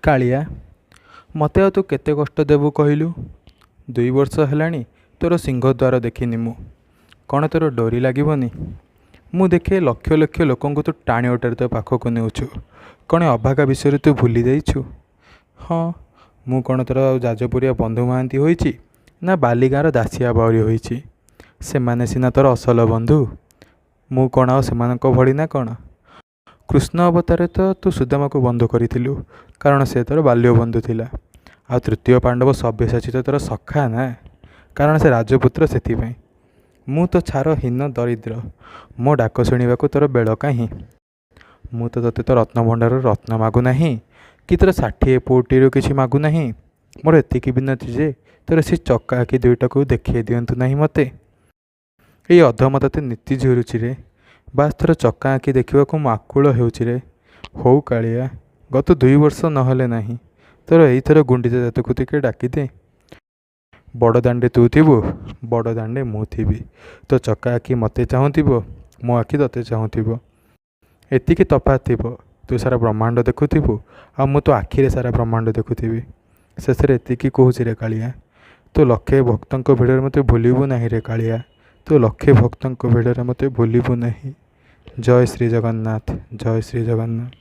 କାଳିଆ, ମୋତେ ଆଉ ତୁ କେତେ କଷ୍ଟ ଦେବୁ କହିଲୁ? 2 ବର୍ଷ ହେଲାଣି ତୋର ସିଂହଦ୍ୱାର ଦେଖିନି ମୁଁ। କ'ଣ ତୋର ଡୋରି ଲାଗିବନି? ମୁଁ ଦେଖେ ଲକ୍ଷ ଲକ୍ଷ ଲୋକଙ୍କୁ ତୁ ଟାଣି ଓଟାରି ତୋ ପାଖକୁ ନେଉଛୁ। କ'ଣ ଅଭାଗା ବିଷୟରେ ତୁ ଭୁଲି ଯାଇଛୁ? ହଁ, ମୁଁ କ'ଣ ତୋର ଯାଜପୁରିଆ ବନ୍ଧୁ ମହାନ୍ତି ହୋଇଛି ନା ବାଲିଗାଁର ଦାସିଆ ବାଉରି ହୋଇଛି? ସେମାନେ ସିନା ତୋର ଅସଲ ବନ୍ଧୁ। ମୁଁ କ'ଣ ଆଉ ସେମାନଙ୍କ ଭଳି ନା କ'ଣ? କୃଷ୍ଣ ଅବତାରରେ ତ ତୁ ସୁଦାମାକୁ ବନ୍ଧୁ କରିଥିଲୁ, କାରଣ ସେ ତୋର ବାଲ୍ୟ ବନ୍ଧୁ ଥିଲା। ଆଉ ତୃତୀୟ ପାଣ୍ଡବ ସବ୍ୟସାଚୀ ତ ତୋର ସଖା ନା, କାରଣ ସେ ରାଜପୁତ୍ର ସେଥିପାଇଁ। ମୁଁ ତ ଛାର ହୀନ ଦରିଦ୍ର, ମୋ ଡାକ ଶୁଣିବାକୁ ତୋର ବେଳ କାହିଁ? ମୁଁ ତ ତୋତେ ତୋ ରତ୍ନଭଣ୍ଡାରରୁ ରତ୍ନ ମାଗୁନାହିଁ କି ତୋର 60 କୋଟିରୁ କିଛି ମାଗୁନାହିଁ। ମୋର ଏତିକି ବିନତି ଯେ ତୋର ସେ ଚକା ଆଖି ଦୁଇଟାକୁ ଦେଖାଇ ଦିଅନ୍ତୁ ନାହିଁ ମୋତେ। ଏଇ ଅଧମ ତୋତେ ନୀତି ଝୁରୁଛି ରେ। ବାସ୍ ତୋର ଚକା ଆଖି ଦେଖିବାକୁ ମୁଁ ଆକୁଳ ହେଉଛି ରେ। ହଉ କାଳିଆ, ଗତ 2 ବର୍ଷ ନହେଲେ ନାହିଁ, ତୋର ଏଇଥର ଗୁଣ୍ଡିଚା ଯାତ୍ରାକୁ ଟିକେ ଡାକିଦେ। ବଡ଼ ଦାଣ୍ଡେ ତୁ ଥିବୁ, ବଡ଼ ଦାଣ୍ଡେ ମୁଁ ଥିବି। ତୋ ଚକା ଆଖି ମୋତେ ଚାହୁଁଥିବ, ମୋ ଆଖି ତୋତେ ଚାହୁଁଥିବ। ଏତିକି ତଫାତ୍ ଥିବ। ତୁ ସାରା ବ୍ରହ୍ମାଣ୍ଡ ଦେଖୁଥିବୁ, ଆଉ ମୁଁ ତୋ ଆଖିରେ ସାରା ବ୍ରହ୍ମାଣ୍ଡ ଦେଖୁଥିବି। ଶେଷରେ ଏତିକି କହୁଛି ରେ କାଳିଆ, ତୁ ଲକ୍ଷେ ଭକ୍ତଙ୍କ ଭିଡ଼ରେ ମୋତେ ଭୁଲିବୁ ନାହିଁ ରେ କାଳିଆ। ତୁ ଲକ୍ଷେ ଭକ୍ତଙ୍କ ଭିଡ଼ରେ ମୋତେ ଭୁଲିବୁ ନାହିଁ। ଜୟ ଶ୍ରୀ ଜଗନ୍ନାଥ, ଜୟ ଶ୍ରୀ ଜଗନ୍ନାଥ।